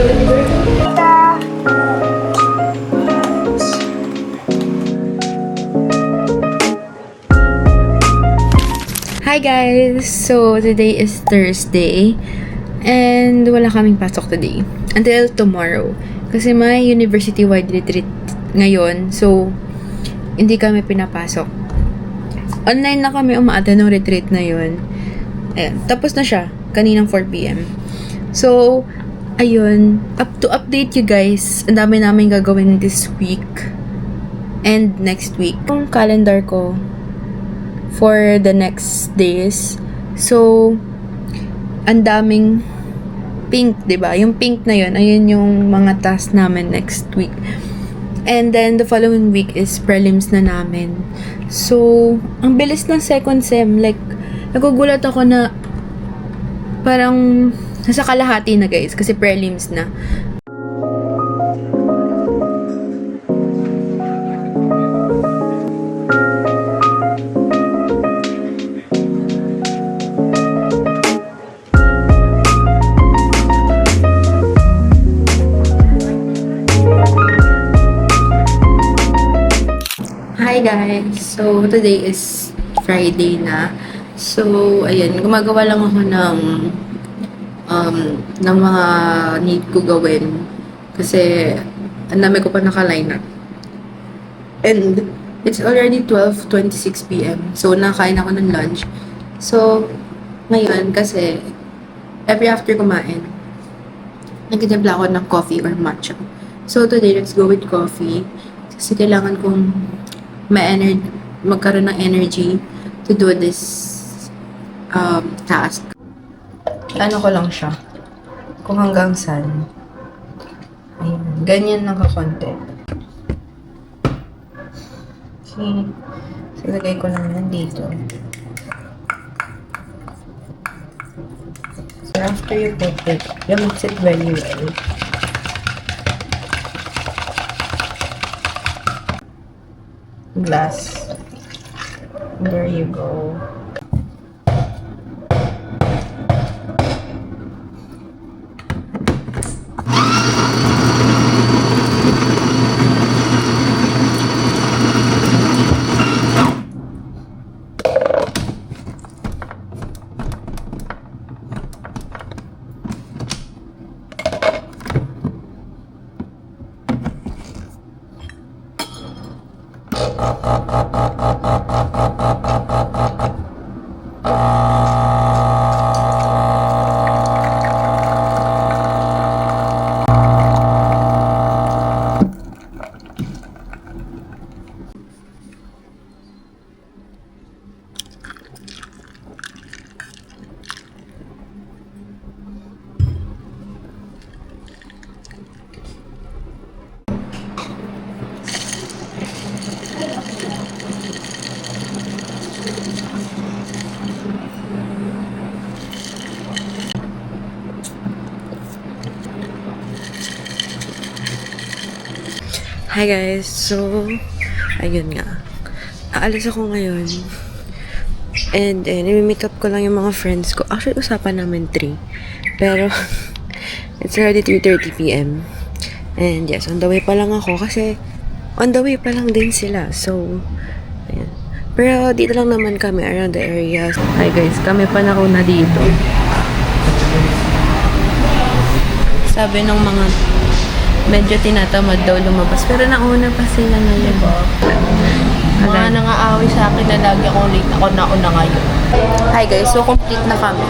Hi guys! So, today is Thursday and wala kaming pasok today until tomorrow kasi may university-wide retreat ngayon, so hindi kami pinapasok. Online na kami umaattend ng retreat na yun. Ayan, tapos na siya kaninang 4 PM. So, ayun, to update you guys, ang dami namin gagawin this week and next week. Yung calendar ko for the next days. So, ang daming pink, 'di ba? Yung pink na 'yon, ayun yung mga tasks namin next week. And then the following week is prelims na namin. So, ang bilis ng second sem, like nagugulat ako na parang nasa kalahati na guys kasi prelims na. Hi guys! So, today is Friday na. So, ayan, gumagawa lang ako ng mga need ko gawin. Kasi, ang dami ko pa naka-line up. And, it's already 12:26 PM. So, nakain ako ng lunch. So, ngayon, kasi, every after kumain, nagtitimpla ako ng coffee or matcha. So, today, let's go with coffee. Kasi kailangan kong magkaroon ng energy to do this task. Ano ko lang siya. Kung hanggang saan. Ayan. Ganyan lang kakonti. Okay. So, lagay ko lang nandito. So, after you put it, you mix it very well. Glass. There you go. Hi guys! So, ayun nga. Aalis ako ngayon. And i-meet up ko lang yung mga friends ko. Actually, usapan namin 3. Pero, it's already 3:30 PM. And yes, on the way pa lang ako kasi on the way pa lang din sila. So, ayan. Pero dito lang naman kami around the area. Hi guys, kami pa na dito. Sabi ng mga medyo tinatamad daw lumabas. Pero nauna pa sila ngayon. Mga nang-aaway sa akin na lagi akong late. Ako nauna ngayon. Hi guys, so complete na kami.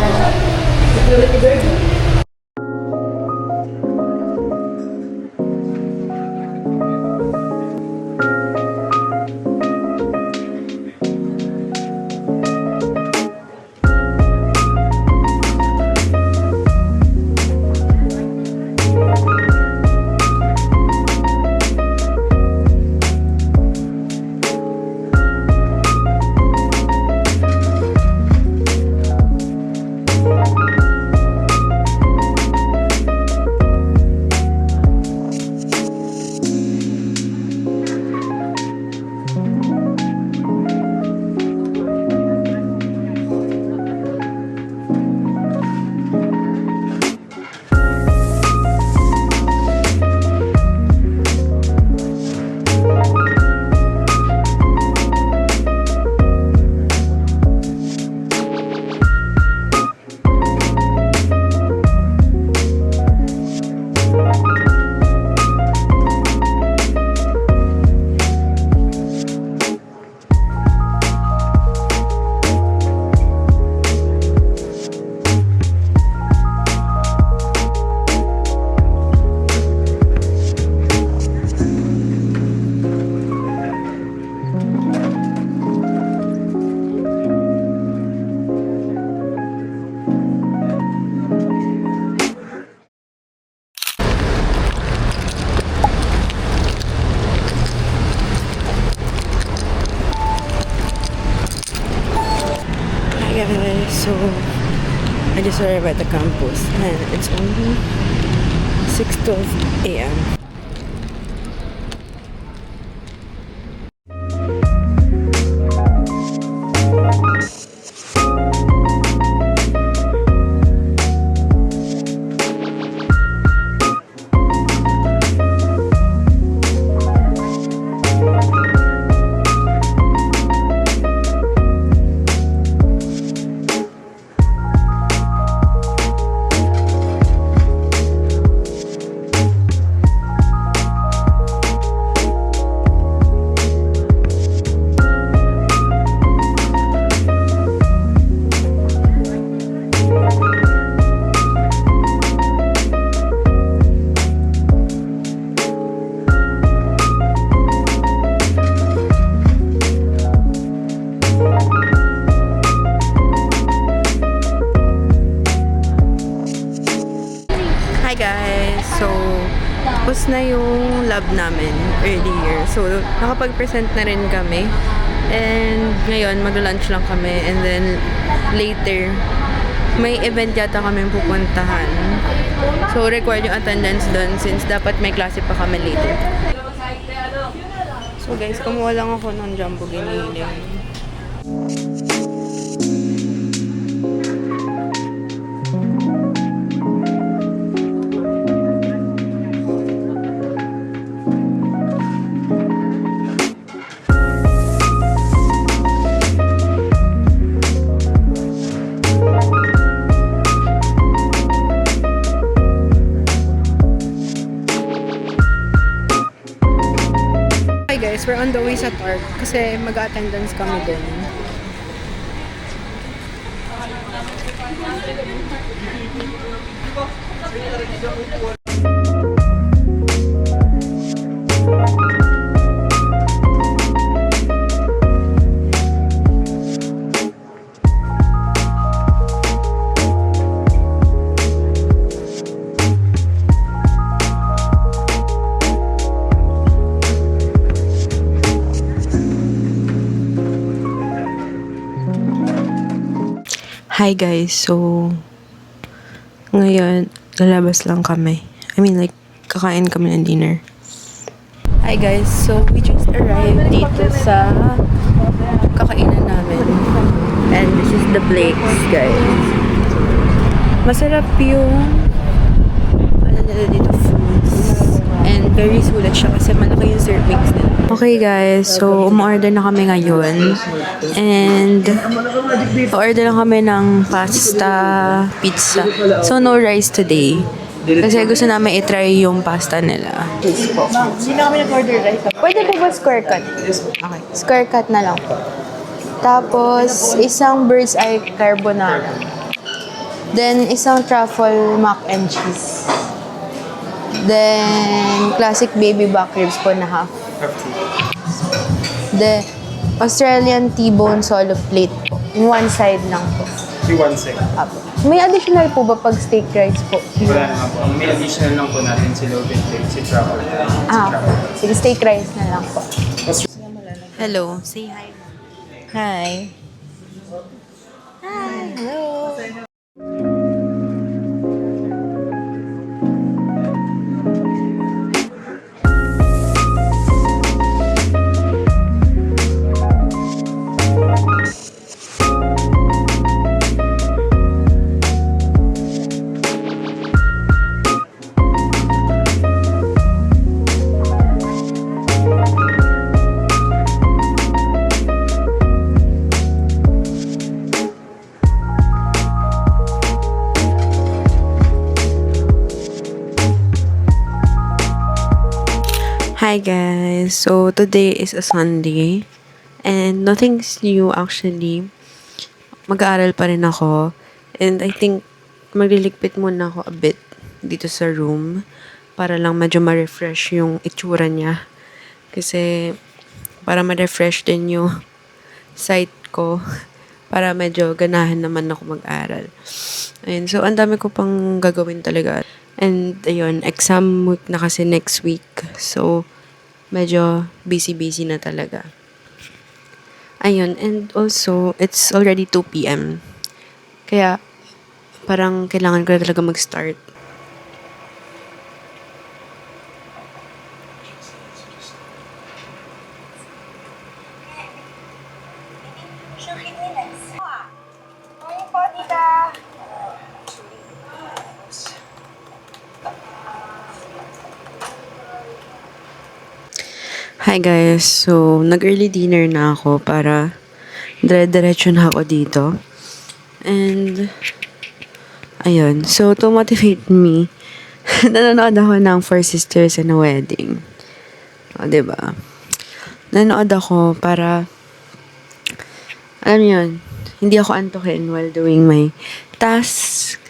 I just arrived at the campus and it's only 6:12 a.m. Hi guys! So, tapos na yung lab namin earlier. So, nakapag-present na rin kami. And ngayon, mag-lunch lang kami. And then, later, may event yata kami pupuntahan. So, required yung attendance doon since dapat may klase pa kami later. So guys, kumuha lang ako ng jumbo giniling. Hi guys, we're on the way sa park kasi mag-attendance kami dun. Hi guys, so ngayon lalabas lang kami. I mean like kakain kami ng dinner. Hi guys, so we just arrived dito sa kakainan namin. And this is the Blake's guys. Masarap yung ano nila dito foods. And very sulit siya kasi malaki yung servings nila. Okay guys, so umorder na kami ngayon. And order lang kami ng pasta, pizza. So no rice today. Kasi gusto namin i-try yung pasta nila. Please po. Hindi na kami nag-order rice. Pwede po ba square cut? Okay. Square cut na lang po. Tapos, isang bird's eye carbonara. Then, isang truffle mac and cheese. Then, classic baby back ribs po na half. The Australian T-bone solo plate po. In one side lang po. One sec. Apo. May additional po ba pag steak rice po? Wala naman po. Ang may additional lang po natin si loaded plate, si truffle. Sige, steak rice na lang po. Hello. Say hi. Hi. Hi. Hello. Hi guys, so today is a Sunday and nothing's new actually. Mag-aaral pa rin ako and I think magliligpit muna ako a bit dito sa room para lang medyo ma-refresh yung itsura niya. Kasi para ma-refresh din yung sight ko para medyo ganahan naman ako mag-aral. Ayun, so ang dami ko pang gagawin talaga. And ayun, exam week na kasi next week. So medyo busy-busy na talaga. Ayun, and also, it's already 2 p.m. Kaya, parang kailangan ko na talaga mag-start. Hi guys, so nag-early dinner na ako para dire-diretso na ako dito. And ayun, so to motivate me, nanonood ako ng Four Sisters in a Wedding. O, diba? Nanonood ako para, alam mo yun, hindi ako antukin while doing my task.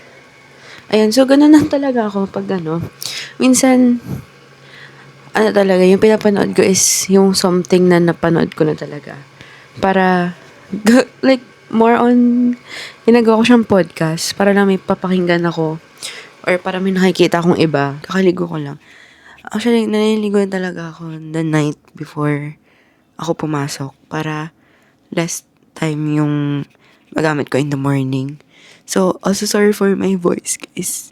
Ayun, so ganun lang talaga ako pag minsan, talaga, yung pinapanood ko is yung something na napanood ko na talaga. Para, like, more on, ginagawa ko siyang podcast para lang may papakinggan ako or para may nakikita akong iba. Kakaligo ko lang. Actually, naliligo talaga ako the night before ako pumasok para less time yung magamit ko in the morning. So, also sorry for my voice, guys.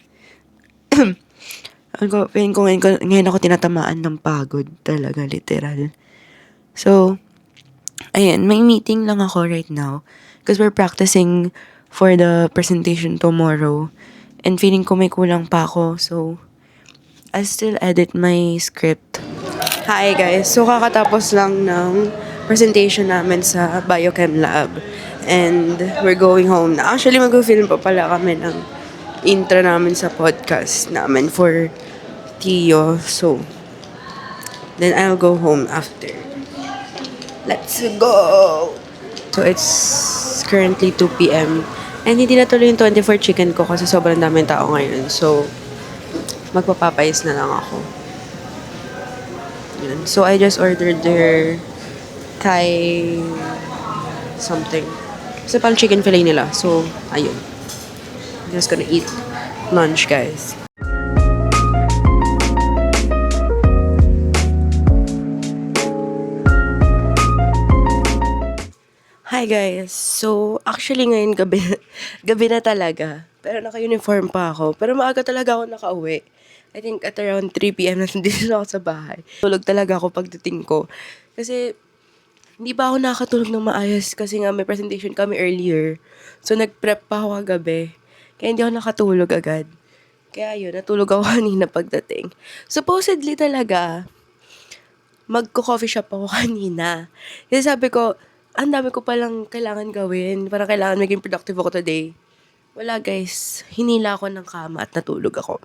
Feeling ko ngayon ako tinatamaan ng pagod talaga, literal. So, ayan, may meeting lang ako right now because we're practicing for the presentation tomorrow and feeling ko may kulang pa ako, so I still edit my script. Hi guys, so kakatapos lang ng presentation namin sa Biochem Lab and we're going home na. Actually, mag-film pa pala kami ng intro namin sa podcast namin for Tio. So, then I'll go home after. Let's go! So, it's currently 2 p.m. And hindi na tuloy yung 24 chicken ko kasi sobrang daming tao ngayon. So, magpapapayos na lang ako. Yun. So, I just ordered their Thai something. Kasi parang chicken fillet nila. So, ayun. I'm just gonna eat lunch, guys. Hi guys! So, actually ngayon gabi na talaga. Pero naka-uniform pa ako. Pero maaga talaga ako nakauwi. I think at around 3 p.m. na nandito na ako sa bahay. Tulog talaga ako pagdating ko. Kasi, hindi pa ako nakatulog ng maayos kasi nga may presentation kami earlier. So, nag-prep pa ako kagabi. Kaya hindi ako nakatulog agad. Kaya yun, natulog ako kanina pagdating. Supposedly talaga, magko-coffee shop ako kanina. Kasi sabi ko, ang dami ko palang kailangan gawin. Parang kailangan maging productive ako today. Wala guys, hinila ako ng kama at natulog ako.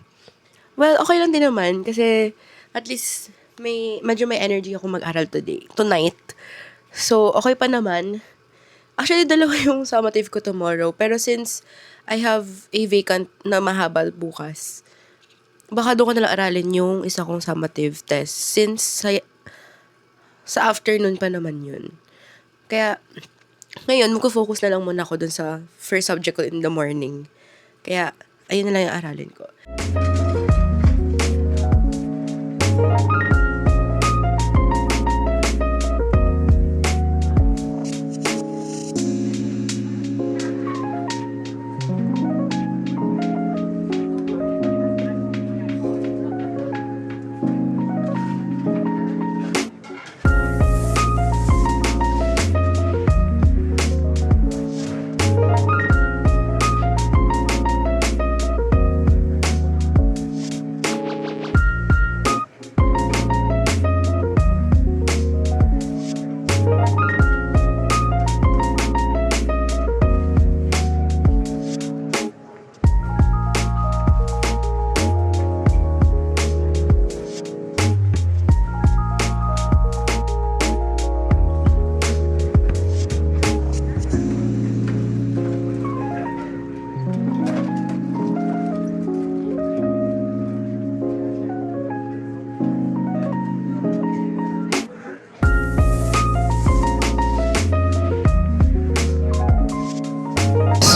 Well, okay lang din naman kasi at least medyo may energy ako mag-aral tonight. So, okay pa naman. Actually, dalawa yung summative ko tomorrow. Pero since I have a vacant na mahaba bukas, baka doon ko nalang aralin yung isa kong summative test. Since sa afternoon pa naman yun. Kaya, ngayon, magko-focus na lang muna ako dun sa first subject ko in the morning. Kaya, ayun na lang yung aralin ko.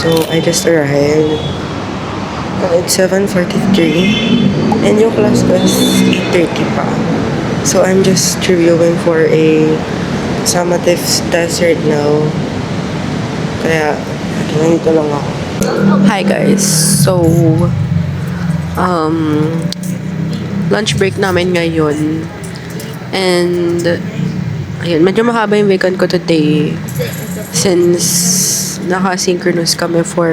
So, I just arrived. It's 7:43. And yung class ko is 8:30 pa. So, I'm just reviewing for a summative test right now. Kaya, nandito lang ako. Hi guys. So, lunch break namin ngayon. And, ayun, medyo mahaba yung weekend ko today. Since naka-synchronous kami for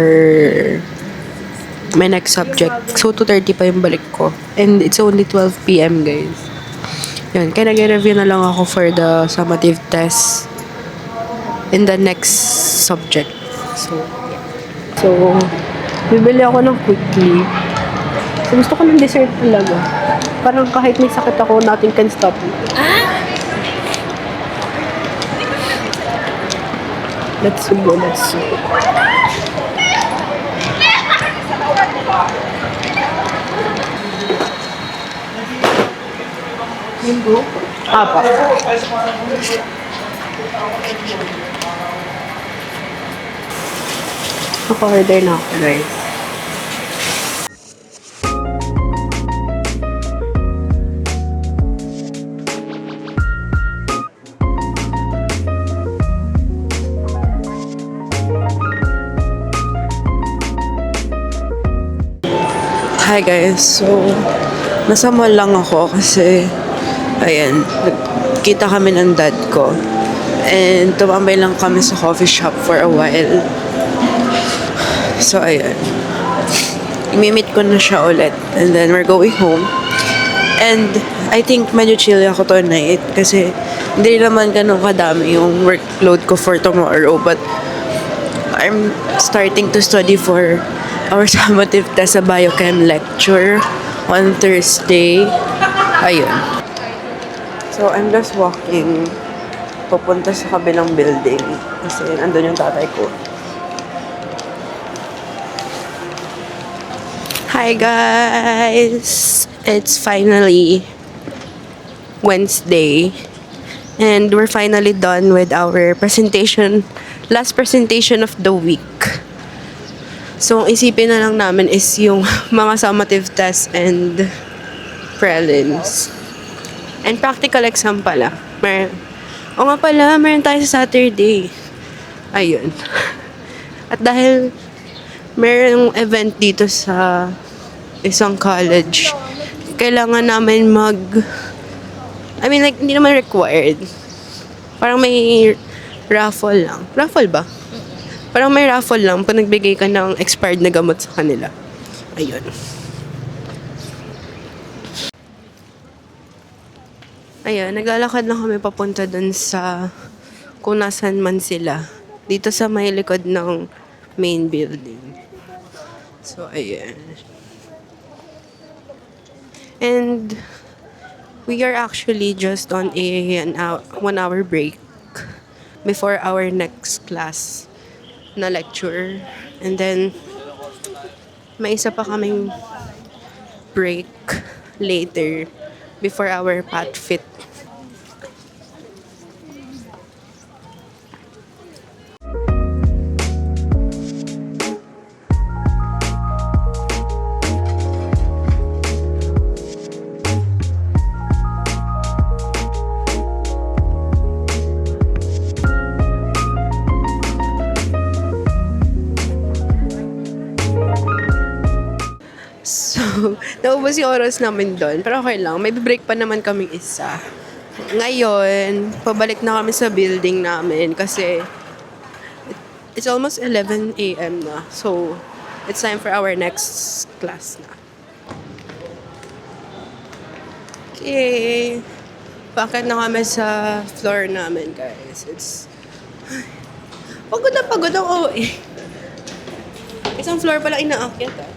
my next subject. So, 2:30 pa yung balik ko. And it's only 12 p.m. guys. Yun, kaya nag-review na lang ako for the summative test in the next subject. So, bibili ako ng quickly. So, gusto ko ng dessert talaga. Parang kahit may sakit ako, nothing can stop me. Let's go. Minggu? Apa? Naka-order na ako, guys. Hi guys, so nasa mall lang ako kasi ayan, nagkita kami ng dad ko and tumambay lang kami sa coffee shop for a while. So ayan, i-meet ko na siya ulit and then we're going home. And I think medyo chill ako tonight kasi hindi naman ganun kadami yung workload ko for tomorrow, but I'm starting to study for our summative test sa biochem lecture on Thursday. Ayun. So, I'm just walking papunta sa kabilang building kasi andun yung tatay ko. Hi guys! It's finally Wednesday and we're finally done with our presentation, last presentation of the week. So, ang isipin na lang namin is yung mga summative tests and prelims. And practical exam pala. O nga pala, meron tayo sa Saturday. Ayun. At dahil merong event dito sa isang college, kailangan namin hindi naman required. Parang may raffle lang. Raffle ba? Parang may raffle lang pag nagbigay ka ng expired na gamot sa kanila. Ayun. Ayun, naglalakad lang kami papunta dun sa kung nasan man sila. Dito sa may likod ng main building. So, ayun. And we are actually just on an 1 hour break before our next class na lecture. And then, may isa pa kaming break later before our path fit. So, naubos yung oras namin doon. Pero okay lang, may break pa naman kaming isa. Ngayon, pabalik na kami sa building namin kasi it's almost 11 a.m. na. So, it's time for our next class na. Okay. Bakit na kami sa floor namin, guys? Pagod ako eh. Isang floor pala inaakyat ah.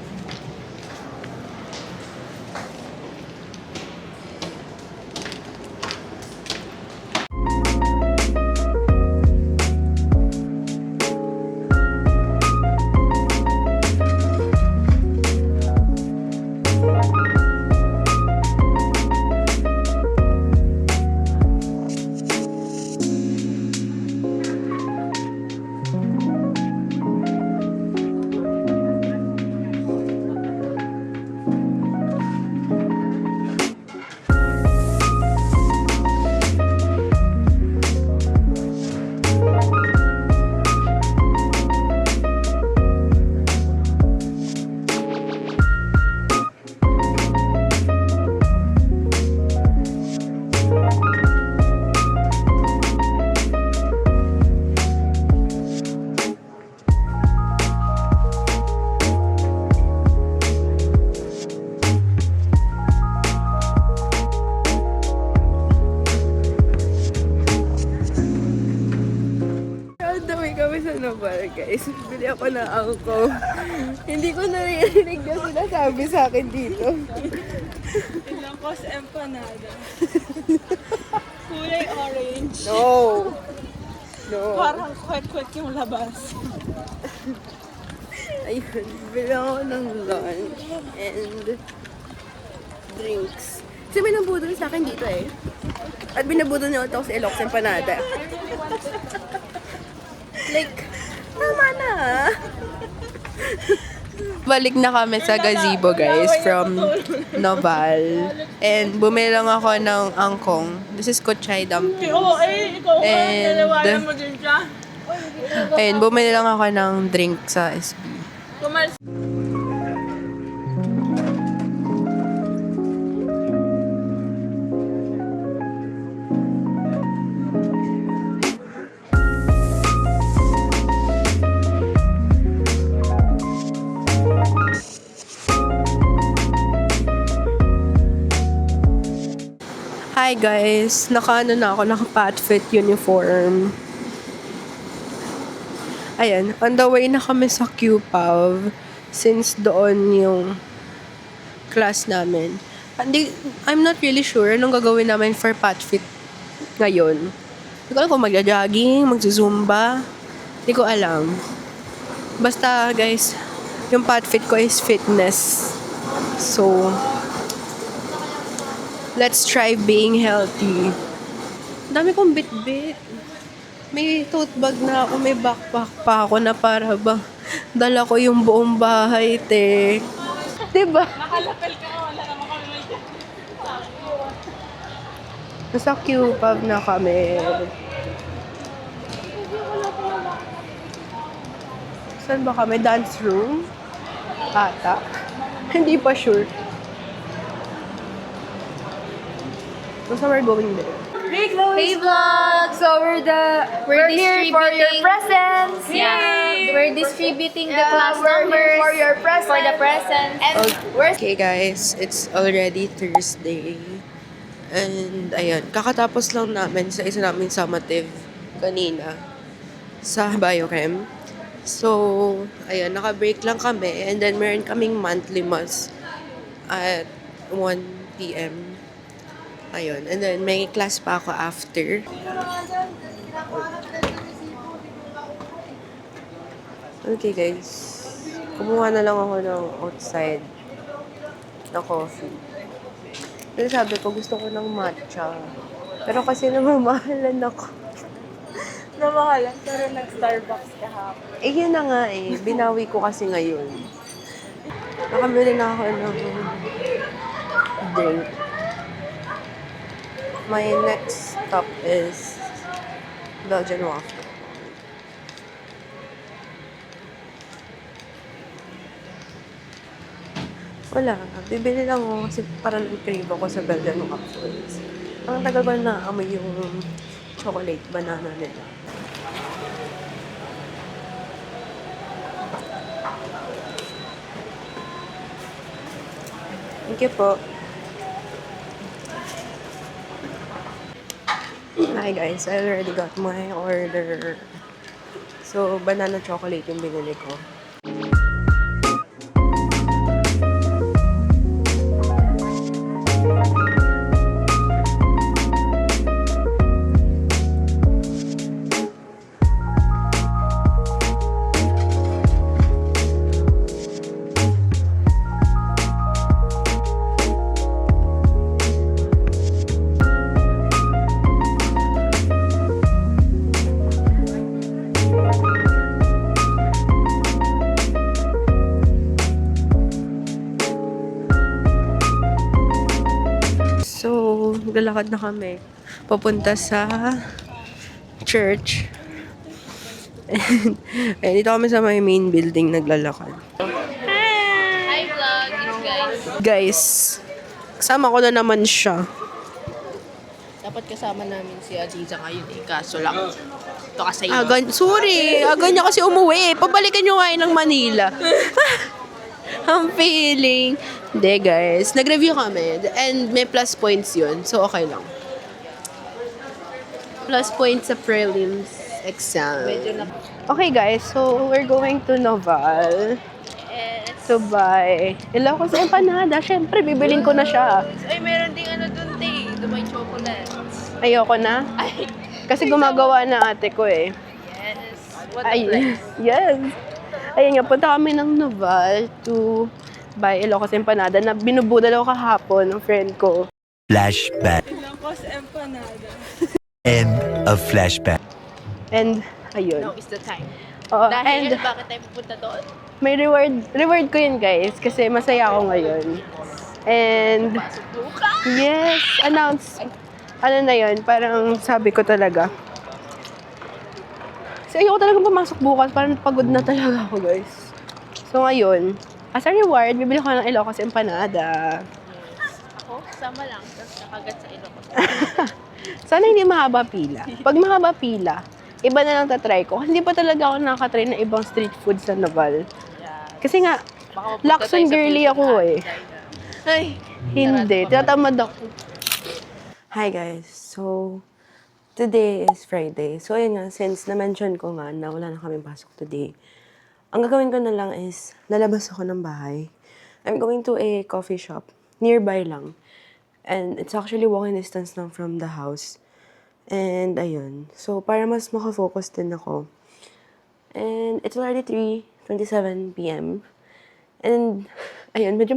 Bumili ako ng angkong. Hindi ko narinig na sinasabi sa akin dito. Ilocos empanada. Kulay orange. No. No. Parang kwet-kwet yung labas. Ayun, bili ako ng lunch and drinks. Kasi may nabudol sa akin dito eh. At binabudol niya ako sa Ilocos Empanada. Like, tama na. Balik na kami sa gazebo guys from Noval. And bumili lang ako ng angkong. This is Kuchay dumpling. Oo, ikaw And- nalawanan mo din siya. And bumili lang ako ng drink sa SB. Kumalas. Hi guys, naka-ano na ako, naka-patfit uniform. Ayan, on the way na kami sa QPAV since doon yung class namin. I'm not really sure anong gagawin namin for patfit ngayon. Hindi ko alam kung magja-jogging, magzuzumba. Hindi ko alam. Basta guys, yung patfit ko is fitness. So, let's try being healthy. Dami kong bit-bit. May tote bag na ako, may backpack pa ako na para ba dala ko yung buong bahay, te. Diba? Nakalapel ka, wala naman kami may Nasa QPAV na kami. Saan ba kami? Dance room? Ata. Hindi pa sure. So we're going there. Hey vlog! So we're here for your presents. Yeah, we're distributing the class numbers for your presents. For the presents. And Okay guys, it's already Thursday. And ayun, kakatapos lang namin sa isa naming summative kanina sa Biochem. So, ayun, naka-break lang kami. And then meron kaming monthly mass at 1 p.m. Ayun. And then, may class pa ako after. Okay, guys. Kumuha na lang ako ng outside na coffee. Pero sabi ko, gusto ko ng matcha. Pero kasi namamahalan ako. Namahalan, pero nag-Starbucks ka hapon. Eh, yun na nga eh. Binawi ko kasi ngayon. Nakamili na ako ng drink. My next stop is Belgian waffle. Wala. Bibili lang ako kasi parang crave ako sa Belgian waffles. Ang tagal ba na amoy yung chocolate banana nila. Thank you po. Hi guys, I already got my order. So, banana chocolate yung binili ko. So, naglalakad na kami. Papunta sa church. And dito kami sa may main building naglalakad. hi vlog, guys. Guys, kasama ko na naman siya. Dapat kasama namin si Adiza ngayon eh, kaso lang. Ito kasi Sorry, niya kasi umuwi. Pabalikan nyo nga ng Manila. Ang feeling. Hindi guys, nag-review kami. And may plus points yun. So okay lang. Plus points sa prelims. exam. Okay guys, so we're going to Noval to buy Ilocos Empanada. Siyempre, bibilin ko na siya. Ay, meron ding ano dun, te. Dubai chocolates. Ayoko na. Ay, Kasi gumagawa na ate ko eh. yes. What a Ay, flex. yes. Ayun nga, punta kami ng Noval to buy Ilocos Empanada na binubudal ako kahapon ng friend ko. Flashback. End of flashback. And, ayun. Now is the time. Oo, Dahil, and bakit tayo pupunta doon? may reward ko yun guys kasi masaya ako ngayon. And, yes, ano na yun, parang sabi ko talaga. So, ayoko talaga pumasok bukas, parang pagod na talaga ako guys. So, ngayon, as a reward, bibili ko ng Ilocos Empanada. Ako, sama lang. Tapos nakagat sa Ilocos. Sana hindi mahaba pila. Pag mahaba pila, iba na lang tatry ko. Kasi hindi pa talaga ako nakatry ng ibang street food sa Naval. Kasi nga, Baka mapunta Lacson tayo sa girly Philippine ako eh. Hotline. Ay, hindi. Tinatamad ako. Hi guys, so today is Friday. So ayun nga, since na-mention ko nga na wala na kaming pasok today, ang gagawin ko na lang is lalabas ako ng bahay. I'm going to a coffee shop, nearby lang. And it's actually walking distance lang from the house. And ayun, so para mas makafocus din ako. And it's already 3:27 p.m. And ayun, medyo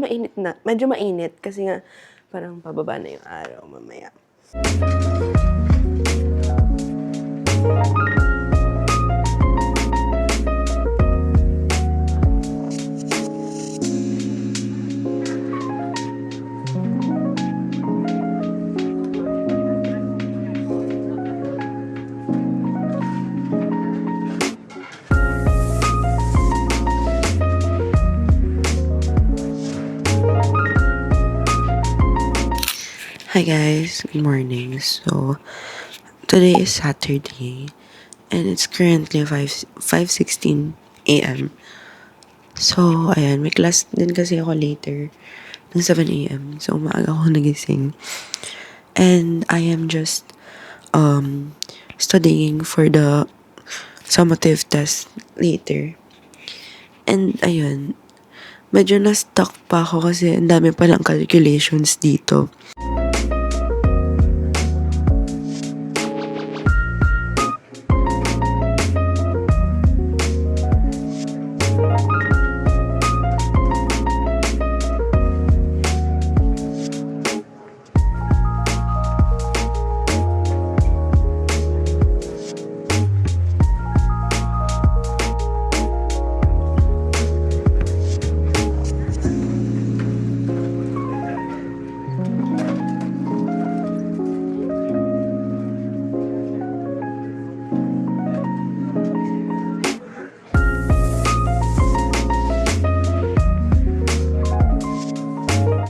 mainit kasi nga parang pababa na yung araw mamaya. Hi guys, good morning. So, today is Saturday and it's currently 5:16 a.m. So, ayan, may class din kasi ako later ng 7 a.m. So, maaga ako nagising. And I am just studying for the summative test later. And ayun, medyo na-stuck pa ako kasi ang dami palang calculations dito.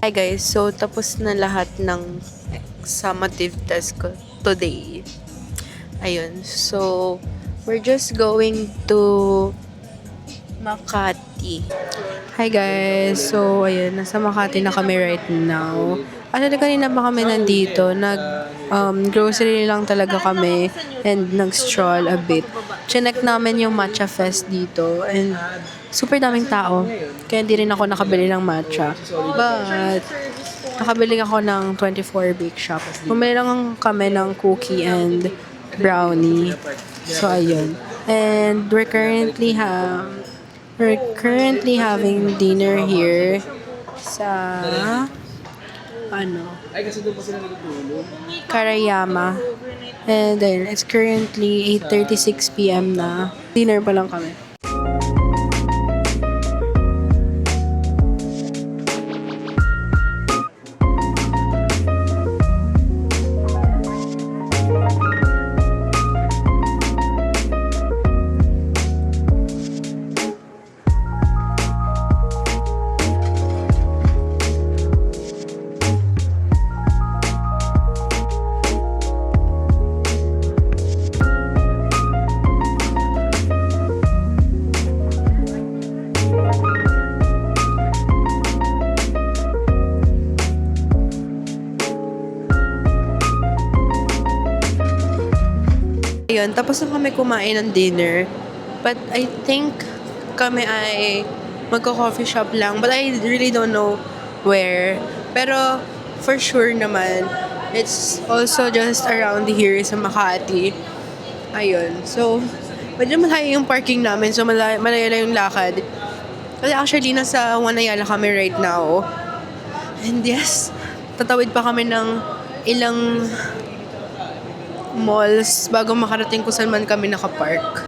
Hi guys, so tapos na lahat ng summative test ko today. Ayun, so we're just going to Makati. Hi guys, so ayun, nasa Makati na kami right now. Kanina pa kami nandito, grocery lang talaga kami and nag-stroll a bit. Chinek namin yung matcha fest dito and super daming tao. Kaya hindi rin ako nakabili ng matcha. But, nakabili ako ng 24 Bake Shop. Bumili lang kami ng cookie and brownie. So, ayun. And we're currently having dinner here sa Karayama. And then, it's currently 8:36 p.m. na. Dinner pa lang kami. Ayun, tapos na kami kumain ng dinner. But I think kami ay magko-coffee shop lang. But I really don't know where. Pero for sure naman, it's also just around here sa Makati. Ayun. So, medyo malayo yung parking namin. So, malayo lang yung lakad. Kasi actually, nasa Wanayala kami right now. And yes, tatawid pa kami ng ilang malls bago makarating kung saan man kami nakapark.